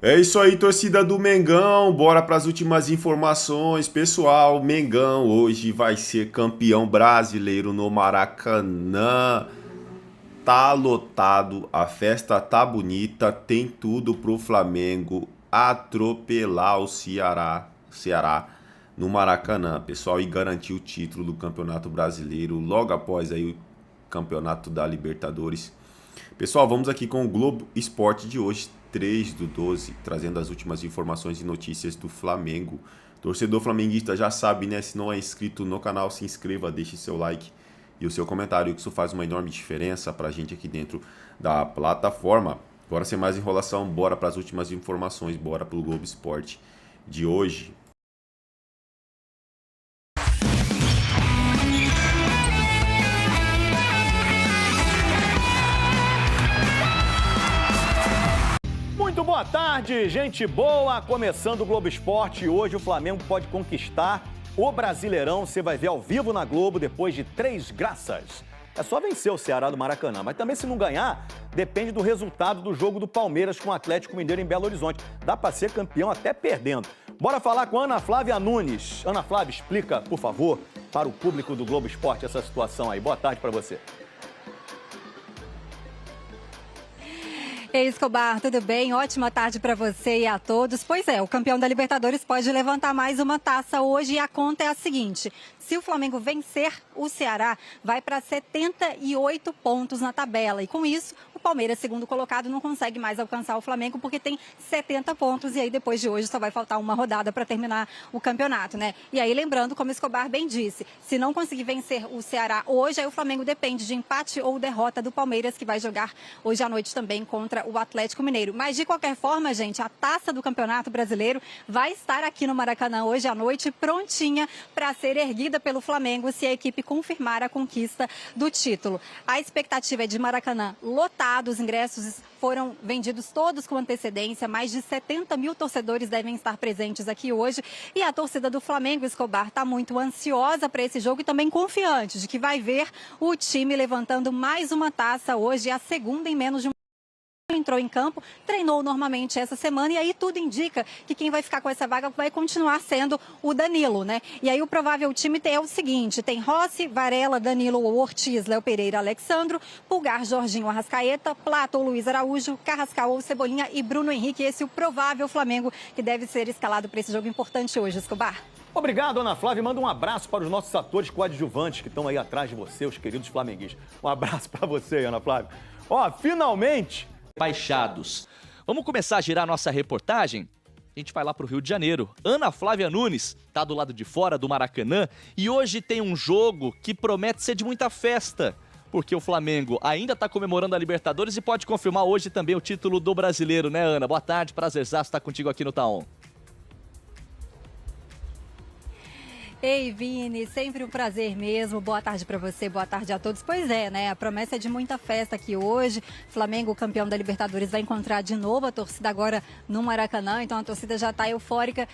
É isso aí, torcida do Mengão. Bora para as últimas informações. Pessoal, Mengão hoje vai ser campeão brasileiro no Maracanã. Tá lotado, a festa tá bonita, tem tudo pro Flamengo atropelar o Ceará no Maracanã, pessoal, e garantir o título do Campeonato Brasileiro logo após aí o Campeonato da Libertadores. Pessoal, vamos aqui com o Globo Esporte de hoje, 3/12, trazendo as últimas informações e notícias do Flamengo. Torcedor flamenguista já sabe, né? Se não é inscrito no canal, se inscreva, deixe seu like e o seu comentário, que isso faz uma enorme diferença pra gente aqui dentro da plataforma. Bora sem mais enrolação, bora para as últimas informações, bora pro Globo Esporte de hoje. Muito boa tarde, gente boa! Começando o Globo Esporte, hoje o Flamengo pode conquistar o Brasileirão. Você vai ver ao vivo na Globo depois de 3 graças. É só vencer o Ceará do Maracanã, mas também se não ganhar, depende do resultado do jogo do Palmeiras com o Atlético Mineiro em Belo Horizonte. Dá para ser campeão até perdendo. Bora falar com a Ana Flávia Nunes. Ana Flávia, explica, por favor, para o público do Globo Esporte essa situação aí. Boa tarde para você. Ei, Escobar, tudo bem? Ótima tarde para você e a todos. Pois é, o campeão da Libertadores pode levantar mais uma taça hoje e a conta é a seguinte: se o Flamengo vencer o Ceará, vai para 78 pontos na tabela. E com isso, o Palmeiras, segundo colocado, não consegue mais alcançar o Flamengo porque tem 70 pontos. E aí, depois de hoje, só vai faltar uma rodada para terminar o campeonato, né? E aí, lembrando, como o Escobar bem disse, se não conseguir vencer o Ceará hoje, aí o Flamengo depende de empate ou derrota do Palmeiras, que vai jogar hoje à noite também contra o Atlético Mineiro. Mas, de qualquer forma, gente, a taça do Campeonato Brasileiro vai estar aqui no Maracanã hoje à noite, prontinha para ser erguida pelo Flamengo se a equipe confirmar a conquista do título. A expectativa é de Maracanã lotado, os ingressos foram vendidos todos com antecedência, mais de 70 mil torcedores devem estar presentes aqui hoje e a torcida do Flamengo, Escobar, está muito ansiosa para esse jogo e também confiante de que vai ver o time levantando mais uma taça hoje, a segunda em menos de entrou em campo, treinou normalmente essa semana e aí tudo indica que quem vai ficar com essa vaga vai continuar sendo o Danilo, né? E aí o provável time é o seguinte: tem Rossi, Varela, Danilo ou Ortiz, Léo Pereira, Alexandro, Pulgar, Jorginho, Arrascaeta, Plata ou Luiz Araújo, Carrascal ou Cebolinha e Bruno Henrique. Esse é o provável Flamengo que deve ser escalado para esse jogo importante hoje, Escobar. Obrigado, Ana Flávia. Manda um abraço para os nossos atores coadjuvantes que estão aí atrás de você, os queridos flamenguistas. Um abraço para você, Ana Flávia. Ó, finalmente... Baixados. Vamos começar a girar nossa reportagem? A gente vai lá para o Rio de Janeiro. Ana Flávia Nunes está do lado de fora do Maracanã e hoje tem um jogo que promete ser de muita festa, porque o Flamengo ainda está comemorando a Libertadores e pode confirmar hoje também o título do Brasileiro, né, Ana? Boa tarde, prazerzaço estar contigo aqui no Taon. Ei, Vini, sempre um prazer mesmo. Boa tarde para você, boa tarde a todos. Pois é, né? A promessa é de muita festa aqui hoje. Flamengo, campeão da Libertadores, vai encontrar de novo a torcida agora no Maracanã. Então a torcida já está eufórica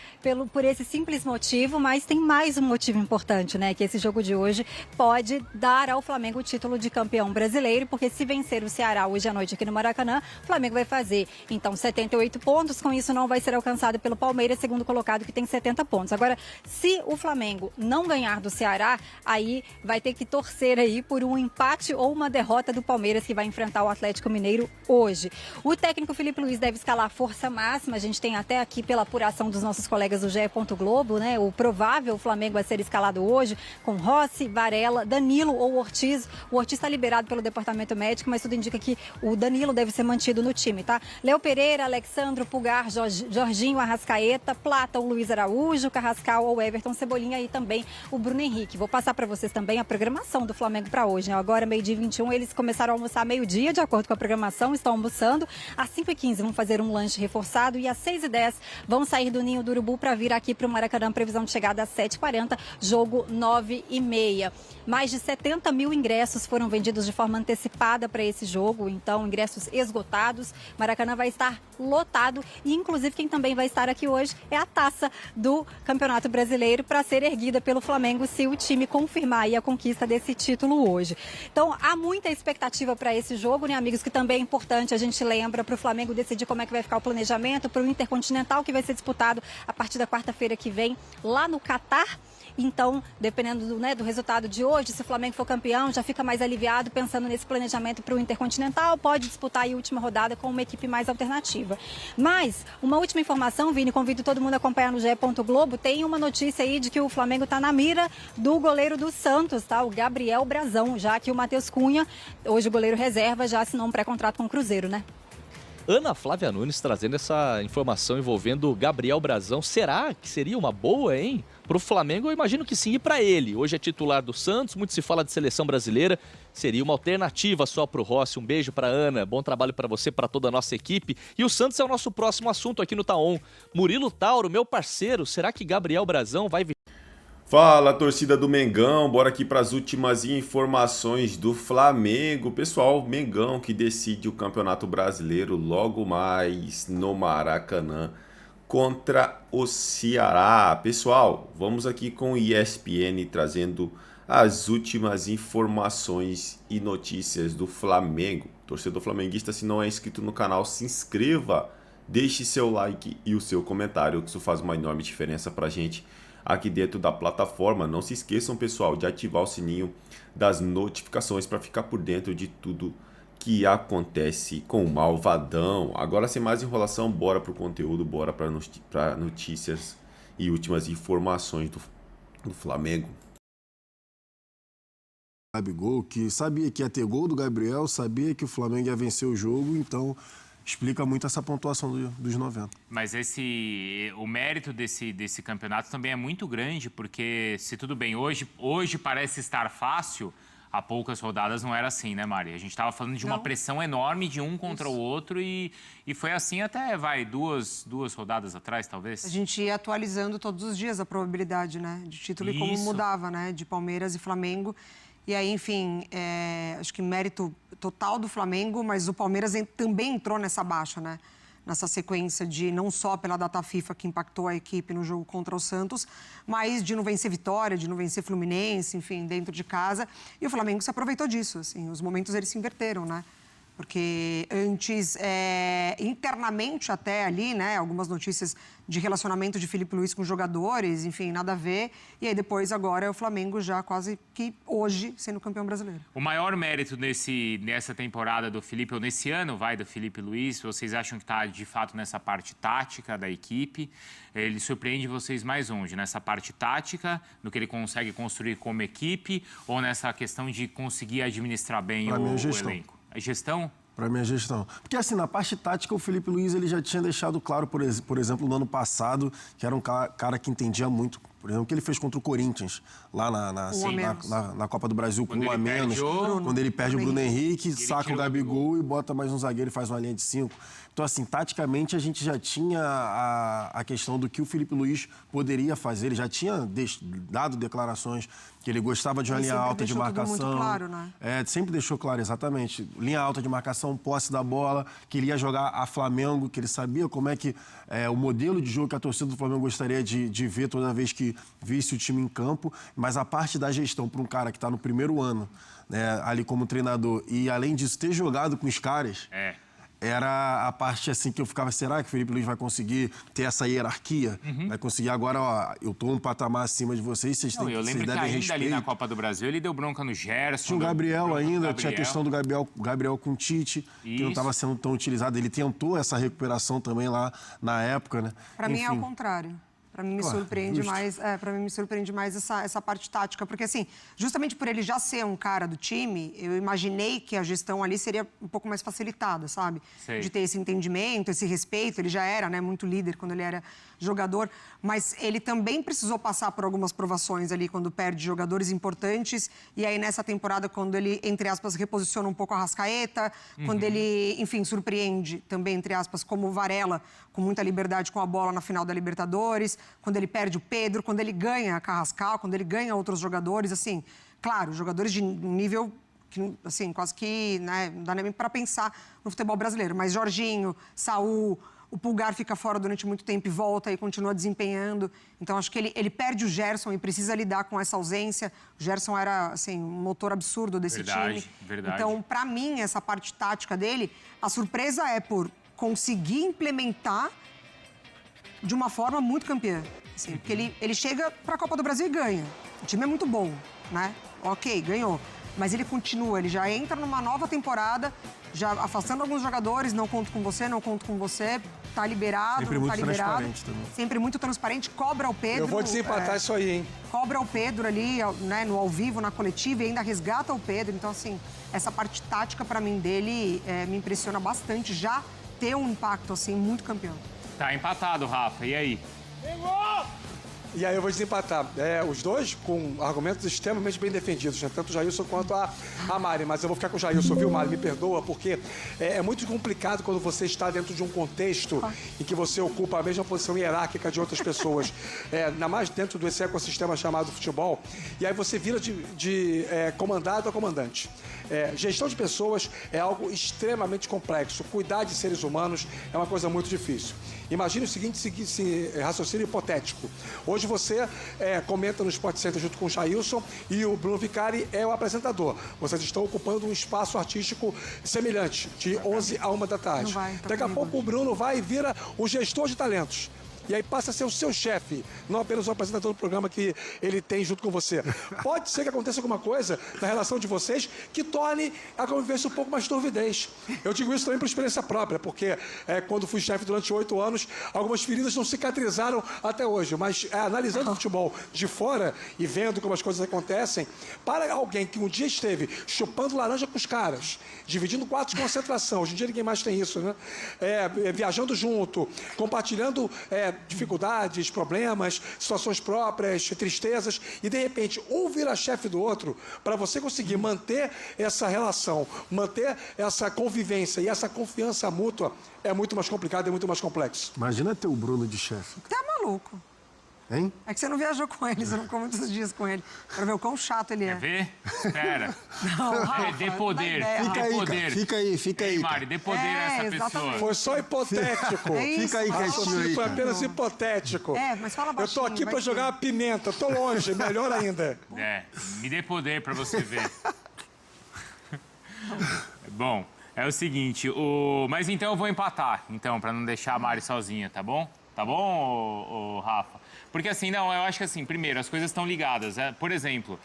por esse simples motivo, mas tem mais um motivo importante, né? Que esse jogo de hoje pode dar ao Flamengo o título de campeão brasileiro, porque se vencer o Ceará hoje à noite aqui no Maracanã, o Flamengo vai fazer, então, 78 pontos. Com isso, não vai ser alcançado pelo Palmeiras, segundo colocado, que tem 70 pontos. Agora, se o Flamengo não ganhar do Ceará, aí vai ter que torcer aí por um empate ou uma derrota do Palmeiras, que vai enfrentar o Atlético Mineiro hoje. O técnico Felipe Luiz deve escalar a força máxima. A gente tem até aqui, pela apuração dos nossos colegas do GE. Globo, né, o provável Flamengo a ser escalado hoje com Rossi, Varela, Danilo ou Ortiz. O Ortiz está liberado pelo departamento médico, mas tudo indica que o Danilo deve ser mantido no time, tá? Léo Pereira, Alexandro, Pulgar, Jorginho, Arrascaeta, Plata ou Luiz Araújo, Carrascal ou Everton, Cebolinha e também o Bruno Henrique. Vou passar para vocês também a programação do Flamengo para hoje, né? Agora, 12h21, eles começaram a almoçar meio-dia, de acordo com a programação, estão almoçando. Às 5h15 vão fazer um lanche reforçado e às 6h10 vão sair do Ninho do Urubu para vir aqui para o Maracanã, previsão de chegada às 7h40, jogo 9h30. Mais de 70 mil ingressos foram vendidos de forma antecipada para esse jogo, então ingressos esgotados. Maracanã vai estar lotado e, inclusive, quem também vai estar aqui hoje é a taça do Campeonato Brasileiro para ser erguida pelo Flamengo se o time confirmar aí a conquista desse título hoje. Então, há muita expectativa para esse jogo, né, amigos, que também é importante, a gente lembra, para o Flamengo decidir como é que vai ficar o planejamento para o Intercontinental, que vai ser disputado a partir da quarta-feira que vem, lá no Catar. Então, dependendo do resultado de hoje, se o Flamengo for campeão, já fica mais aliviado pensando nesse planejamento para o Intercontinental, pode disputar aí a última rodada com uma equipe mais alternativa. Mas, uma última informação, Vini, convido todo mundo a acompanhar no GE. Globo, tem uma notícia aí de que o Flamengo está na mira do goleiro do Santos, tá? O Gabriel Brazão, já que o Matheus Cunha, hoje o goleiro reserva, já assinou um pré-contrato com o Cruzeiro, né? Ana Flávia Nunes trazendo essa informação envolvendo o Gabriel Brazão. Será que seria uma boa, hein? Para o Flamengo, eu imagino que sim, e para ele. Hoje é titular do Santos, muito se fala de seleção brasileira. Seria uma alternativa só para o Rossi. Um beijo para Ana, bom trabalho para você, para toda a nossa equipe. E o Santos é o nosso próximo assunto aqui no Taon. Murilo Tauro, meu parceiro, será que Gabriel Brazão vai... Fala, torcida do Mengão, bora aqui para as últimas informações do Flamengo. Pessoal, Mengão que decide o Campeonato Brasileiro logo mais no Maracanã contra o Ceará. Pessoal, vamos aqui com o ESPN trazendo as últimas informações e notícias do Flamengo. Torcedor flamenguista, se não é inscrito no canal, se inscreva, deixe seu like e o seu comentário, que isso faz uma enorme diferença para a gente aqui dentro da plataforma. Não se esqueçam, pessoal, de ativar o sininho das notificações para ficar por dentro de tudo que acontece com o Malvadão. Agora, sem mais enrolação, bora pro conteúdo, bora para notícias e últimas informações do Flamengo. Gabigol, que sabia que ia ter gol do Gabriel, sabia que o Flamengo ia vencer o jogo, então explica muito essa pontuação dos 90. Mas o mérito desse campeonato também é muito grande, porque se tudo bem, hoje parece estar fácil, há poucas rodadas não era assim, né, Mari? A gente estava falando de uma pressão enorme de um contra o outro e foi assim até, duas rodadas atrás, talvez. A gente ia atualizando todos os dias a probabilidade, né, de título e como mudava, né, de Palmeiras e Flamengo. E aí, enfim, acho que mérito total do Flamengo, mas o Palmeiras também entrou nessa baixa, né? Nessa sequência de não só pela data FIFA que impactou a equipe no jogo contra o Santos, mas de não vencer Vitória, de não vencer Fluminense, enfim, dentro de casa. E o Flamengo se aproveitou disso, assim, os momentos eles se inverteram, né? Porque antes, internamente até ali, né, algumas notícias de relacionamento de Filipe Luís com jogadores, enfim, nada a ver. E aí depois, agora, é o Flamengo já quase que hoje sendo campeão brasileiro. O maior mérito nessa temporada do Filipe, ou nesse ano, do Filipe Luís, vocês acham que está, de fato, nessa parte tática da equipe? Ele surpreende vocês mais onde? Nessa parte tática, no que ele consegue construir como equipe, ou nessa questão de conseguir administrar bem o elenco? A gestão? Para mim, a gestão. Porque, assim, na parte tática, o Filipe Luís ele já tinha deixado claro, por exemplo, no ano passado, que era um cara que entendia muito. Por exemplo, o que ele fez contra o Corinthians, lá na Copa do Brasil, com um a menos. Quando ele perde o Bruno Henrique, saca o Gabigol e bota mais um zagueiro e faz uma linha de 5. Então, assim, taticamente, a gente já tinha a questão do que o Filipe Luís poderia fazer. Ele já tinha dado declarações que ele gostava de uma linha alta de marcação. Tudo muito claro, né? Sempre deixou claro, exatamente. Linha alta de marcação, posse da bola, que ele ia jogar a Flamengo, que ele sabia como é que o modelo de jogo que a torcida do Flamengo gostaria de ver toda vez que visse o time em campo. Mas a parte da gestão para um cara que está no primeiro ano, né, ali como treinador, e além disso ter jogado com os caras... Era a parte assim que eu ficava, será que o Filipe Luís vai conseguir ter essa hierarquia? Vai conseguir agora, ó, eu tô um patamar acima de vocês, vocês devem respeito. Eu lembro que ainda ali na Copa do Brasil ele deu bronca no Gerson. Tinha o Gabriel ainda, tinha a questão do Gabriel com o Tite, que não estava sendo tão utilizado. Ele tentou essa recuperação também lá na época, né? Para mim é ao contrário. Para mim me surpreende mais, para mim me surpreende mais essa parte tática, porque assim, justamente por ele já ser um cara do time, eu imaginei que a gestão ali seria um pouco mais facilitada, sabe? Sei. De ter esse entendimento, esse respeito, ele já era, né, muito líder quando ele era jogador, mas ele também precisou passar por algumas provações ali quando perde jogadores importantes, e aí nessa temporada quando ele, entre aspas, reposiciona um pouco a Arrascaeta, quando ele, enfim, surpreende também, entre aspas, como o Varela, com muita liberdade com a bola na final da Libertadores, quando ele perde o Pedro, quando ele ganha a Carrascal, quando ele ganha outros jogadores, assim, claro, jogadores de um nível que, assim, quase que, né, não dá nem para pensar no futebol brasileiro, mas Jorginho, Saul, O Pulgar fica fora durante muito tempo e volta e continua desempenhando. Então, acho que ele perde o Gerson e precisa lidar com essa ausência. O Gerson era, assim, um motor absurdo desse time. Verdade. Então, para mim, essa parte tática dele, a surpresa é por conseguir implementar de uma forma muito campeã. Assim, porque ele chega para a Copa do Brasil e ganha. O time é muito bom, né? Ok, ganhou. Mas ele continua, ele já entra numa nova temporada, já afastando alguns jogadores, não conto com você, tá liberado, sempre não muito tá liberado. Transparente também. Sempre muito transparente, cobra o Pedro. Eu vou desempatar isso aí, hein? Cobra o Pedro ali, né, no ao vivo, na coletiva, e ainda resgata o Pedro. Então, assim, essa parte tática, para mim, dele me impressiona bastante, já ter um impacto, assim, muito campeão. Tá empatado, Rafa. E aí? E aí eu vou desempatar. Os dois com argumentos extremamente bem defendidos, né? Tanto o Jailson quanto a Mari. Mas eu vou ficar com o Jailson, viu, Mari? Me perdoa, porque é muito complicado quando você está dentro de um contexto em que você ocupa a mesma posição hierárquica de outras pessoas. Ainda mais dentro desse ecossistema chamado futebol. E aí você vira de comandado a comandante. Gestão de pessoas é algo extremamente complexo. Cuidar de seres humanos é uma coisa muito difícil. Imagine o seguinte raciocínio hipotético. Hoje você comenta no Sport Center junto com o Jailson e o Bruno Vicari é o apresentador. Vocês estão ocupando um espaço artístico semelhante, de 11 a 1 da tarde. Daqui a pouco o Bruno vai e vira o gestor de talentos. E aí passa a ser o seu chefe, não apenas o apresentador do programa que ele tem junto com você. Pode ser que aconteça alguma coisa na relação de vocês que torne a convivência um pouco mais turvidez. Eu digo isso também por experiência própria, porque quando fui chefe durante 8 anos, algumas feridas não cicatrizaram até hoje. Mas analisando o futebol de fora e vendo como as coisas acontecem, para alguém que um dia esteve chupando laranja com os caras, dividindo quartos de concentração, hoje em dia ninguém mais tem isso, né? Viajando junto, compartilhando dificuldades, problemas, situações próprias, tristezas, e de repente um vira chefe do outro, para você conseguir manter essa relação, manter essa convivência e essa confiança mútua, é muito mais complicado e muito mais complexo. Imagina ter o Bruno de chefe. Tá maluco. Hein? É que você não viajou com ele, você não ficou muitos dias com ele. Pra ver o quão chato ele é. Quer ver? Espera. Não, Rafa, Dê poder. Fica aí, poder. cara. Fica aí. Ei, Mari, dê poder a essa exatamente. pessoa. Foi só hipotético. Fica aí quietinho aí, Foi cara. apenas hipotético. Mas fala baixinho. Eu tô aqui vai pra que- jogar uma pimenta, tô longe, melhor ainda. Me dê poder pra você ver. Bom, é o seguinte, mas então eu vou empatar, então, pra não deixar a Mari sozinha, tá bom? Tá bom, ô Rafa? Porque assim, não, eu acho que assim, primeiro, as coisas estão ligadas. Por exemplo,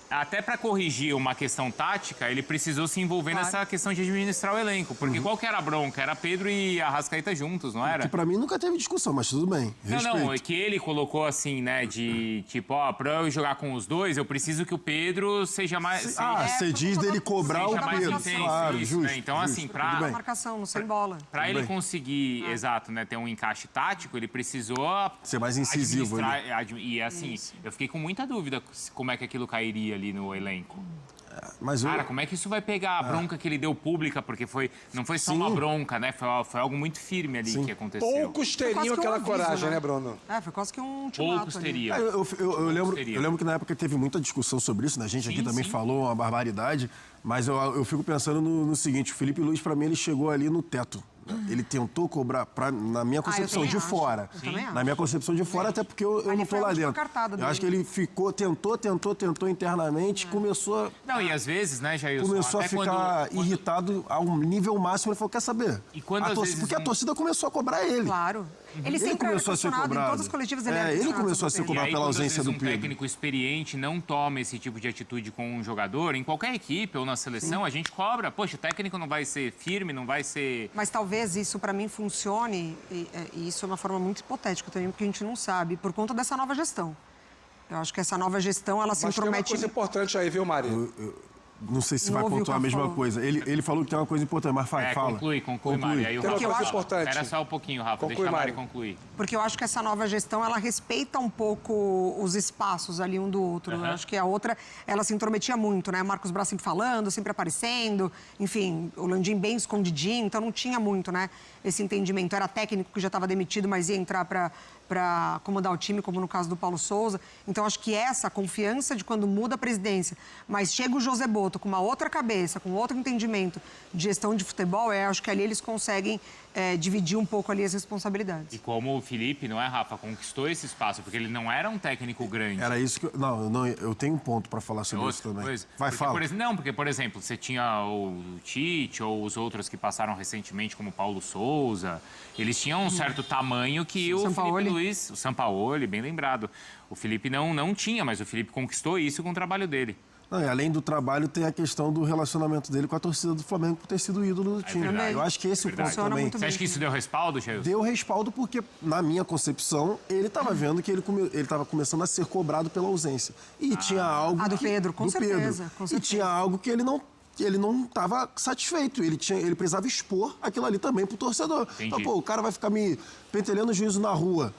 até para corrigir uma questão tática, ele precisou se envolver nessa questão de administrar o elenco. Porque qual que era a bronca? Era Pedro e Arrascaeta juntos, não era? Que pra mim nunca teve discussão, mas tudo bem. Não, é que ele colocou assim, né, de tipo, pra eu jogar com os dois, eu preciso que o Pedro seja mais... você diz dele cobrar o seja mais Pedro. intenso, Claro, isso, justo. né? Então, assim, tudo bem. Marcação, não sem bola. Pra ele bem. conseguir, exato, né, ter um encaixe tático, ele precisou Ser mais incisivo E assim, eu fiquei com muita dúvida como é que aquilo cairia ali no elenco. Mas Cara, como é que isso vai pegar a bronca que ele deu pública? Porque não foi só uma bronca, né? Foi algo muito firme ali que aconteceu. Poucos teriam aquela coragem, né, Bruno? Foi quase que um ultimato. Poucos ali. teriam. Eu lembro que na época teve muita discussão sobre isso, né? A gente aqui também falou uma barbaridade, mas eu fico pensando no seguinte, o Felipe Luiz, pra mim, ele chegou ali no teto. Ele tentou cobrar, na minha concepção também de acho. fora. Eu também Na minha concepção de fora, até porque eu Ali não foi tô a lá última dentro. cartada Eu dele. acho que ele tentou internamente, começou Não, e às vezes, né, Jailson? começou a até ficar quando- irritado ao nível máximo. Ele falou, quer saber? E quando às vezes Porque a um- torcida começou a cobrar ele. Claro. Ele sempre era começou a ser questionado, em cobrado. todas as coletivas ele era Ele questionado começou a sobre ser o Pedro. E aí, pela quando, às ausência vezes, do um Pedro. técnico experiente não toma esse tipo de atitude com um jogador, em qualquer equipe ou na seleção, a gente cobra. Poxa, o técnico não vai ser firme, não vai ser... Mas talvez isso para mim funcione, e isso é uma forma muito hipotética também, porque a gente não sabe, por conta dessa nova gestão. Eu acho que essa nova gestão, ela se Mas tem uma intromete... coisa importante aí, viu, Mari? Não sei se Não vai ouvi o pontuar a que mesma falou. coisa. Ele falou que tem uma coisa importante, mas fala. Conclui, Mari. Aí o Tem uma Rafa coisa fala. importante. Espera só um pouquinho, Rafa. Conclui, Deixa a Mari Mari. concluir. Porque eu acho que essa nova gestão, ela respeita um pouco os espaços ali um do outro. Eu acho que a outra, ela se intrometia muito, né? Marcos Braz sempre falando, sempre aparecendo. Enfim, o Landim bem escondidinho, então não tinha muito, né? Esse entendimento. Era técnico que já estava demitido, mas ia entrar para comandar o time, como no caso do Paulo Souza. Então, acho que essa confiança de quando muda a presidência, mas chega o José Bozo, garoto com uma outra cabeça, com outro entendimento de gestão de futebol, acho que ali eles conseguem dividir um pouco ali as responsabilidades. E como o Felipe, não é, Rafa, conquistou esse espaço, porque ele não era um técnico grande. Era isso que eu tenho um ponto para falar sobre isso também. Coisa. Vai, fala. Porque, por exemplo, você tinha o Tite ou os outros que passaram recentemente, como o Paulo Souza, eles tinham um certo tamanho que o Felipe Luiz, o Sampaoli, bem lembrado, o Felipe não tinha, mas o Felipe conquistou isso com o trabalho dele. Não, e além do trabalho, tem a questão do relacionamento dele com a torcida do Flamengo por ter sido ídolo do time. Eu acho que esse é o ponto também. Você acha que isso deu respaldo, Cheio? Deu respaldo porque, na minha concepção, ele estava vendo que ele estava começando a ser cobrado pela ausência. E tinha algo... do Pedro, com certeza. E tinha algo que ele não estava satisfeito. Ele precisava expor aquilo ali também pro torcedor. Então, o cara vai ficar me pentelhando o juízo na rua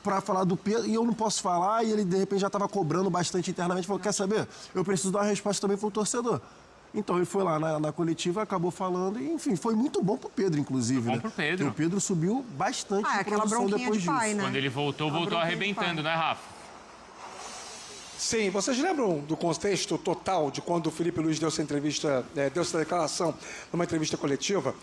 para falar do Pedro, e eu não posso falar, e ele, de repente, já estava cobrando bastante internamente. Falou, quer saber? Eu preciso dar uma resposta também pro torcedor. Então, ele foi lá na coletiva, acabou falando, e, enfim, foi muito bom pro Pedro, inclusive. Foi bom pro Pedro. Porque o Pedro subiu bastante de aquela produção bronquinha depois de pai, disso. né? Quando ele voltou arrebentando, né, Rafa? Sim, vocês lembram do contexto total de quando o Felipe Luiz deu essa entrevista, deu essa declaração numa entrevista coletiva?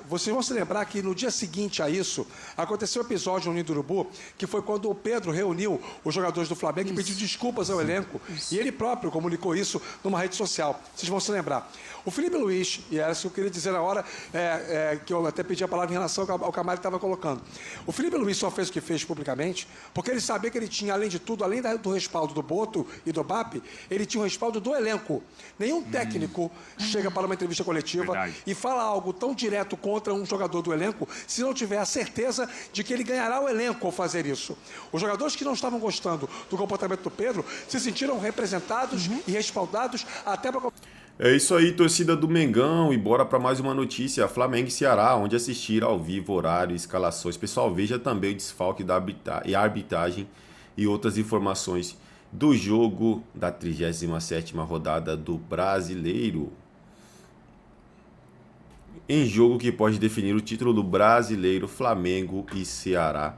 Vocês vão se lembrar que no dia seguinte a isso, aconteceu um episódio no Ninho do Urubu, que foi quando o Pedro reuniu os jogadores do Flamengo e pediu desculpas ao elenco. E ele próprio comunicou isso numa rede social. Vocês vão se lembrar. O Felipe Luiz, e era isso que eu queria dizer na hora, que eu até pedi a palavra em relação ao que a Mari estava colocando. O Felipe Luiz só fez o que fez publicamente porque ele sabia que ele tinha, além de tudo, além do respaldo do Boto e do BAP, ele tinha o respaldo do elenco. Nenhum técnico chega para uma entrevista coletiva e fala algo tão direto contra um jogador do elenco se não tiver a certeza de que ele ganhará o elenco ao fazer isso. Os jogadores que não estavam gostando do comportamento do Pedro se sentiram representados e respaldados até para... É isso aí, torcida do Mengão, e bora para mais uma notícia. Flamengo e Ceará, onde assistir ao vivo, horário e escalações. Pessoal, veja também o desfalque da arbitragem e outras informações do jogo da 37ª rodada do Brasileiro. Em jogo que pode definir o título do Brasileiro, Flamengo e Ceará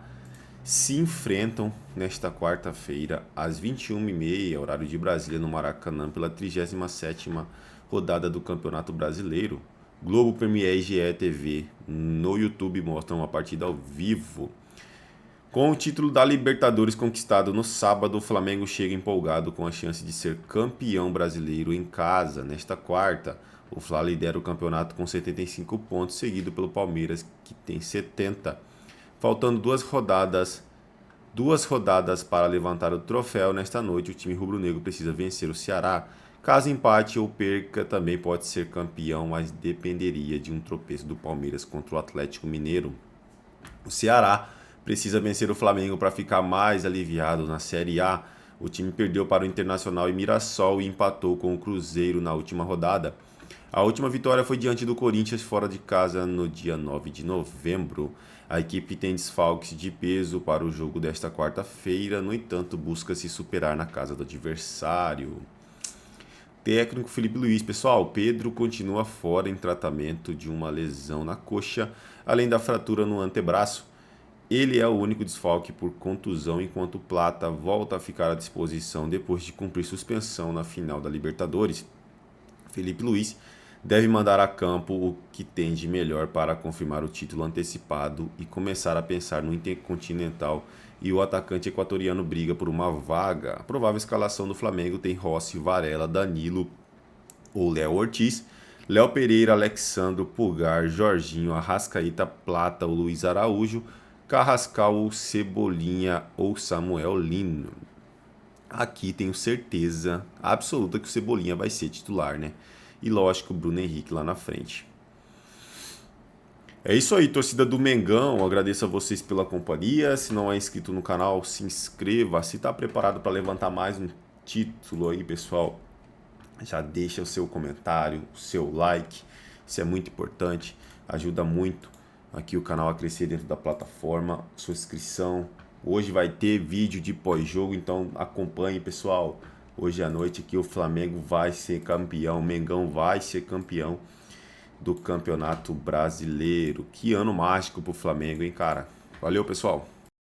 se enfrentam nesta quarta-feira, às 21h30, horário de Brasília, no Maracanã, pela 37ª rodada do Campeonato Brasileiro. Globo, Premier e GE TV no YouTube mostram a partida ao vivo. Com o título da Libertadores conquistado no sábado, o Flamengo chega empolgado com a chance de ser campeão brasileiro em casa. Nesta quarta, o Fla lidera o campeonato com 75 pontos, seguido pelo Palmeiras, que tem 70. Faltando duas rodadas para levantar o troféu, nesta noite o time rubro-negro precisa vencer o Ceará. Caso empate ou perca, também pode ser campeão, mas dependeria de um tropeço do Palmeiras contra o Atlético Mineiro. O Ceará precisa vencer o Flamengo para ficar mais aliviado na Série A. O time perdeu para o Internacional e Mirassol e empatou com o Cruzeiro na última rodada. A última vitória foi diante do Corinthians fora de casa no dia 9 de novembro. A equipe tem desfalques de peso para o jogo desta quarta-feira, no entanto, busca se superar na casa do adversário. Técnico Felipe Luiz. Pessoal, Pedro continua fora em tratamento de uma lesão na coxa, além da fratura no antebraço. Ele é o único desfalque por contusão, enquanto o Plata volta a ficar à disposição depois de cumprir suspensão na final da Libertadores. Felipe Luiz deve mandar a campo o que tem de melhor para confirmar o título antecipado e começar a pensar no Intercontinental, e o atacante equatoriano briga por uma vaga. A provável escalação do Flamengo tem Rossi, Varela, Danilo ou Léo Ortiz, Léo Pereira, Alexandro, Pulgar, Jorginho, Arrascaeta, Plata ou Luiz Araújo, Carrascal ou Cebolinha ou Samuel Lino. Aqui tenho certeza absoluta que o Cebolinha vai ser titular, né? E lógico, o Bruno Henrique lá na frente. É isso aí, torcida do Mengão. Eu agradeço a vocês pela companhia. Se não é inscrito no canal, se inscreva. Se está preparado para levantar mais um título aí, pessoal, já deixa o seu comentário, o seu like. Isso é muito importante. Ajuda muito aqui o canal a crescer dentro da plataforma. Sua inscrição. Hoje vai ter vídeo de pós-jogo, então acompanhe, pessoal. Hoje à noite aqui o Flamengo vai ser campeão, o Mengão vai ser campeão do Campeonato Brasileiro. Que ano mágico pro Flamengo, hein, cara? Valeu, pessoal.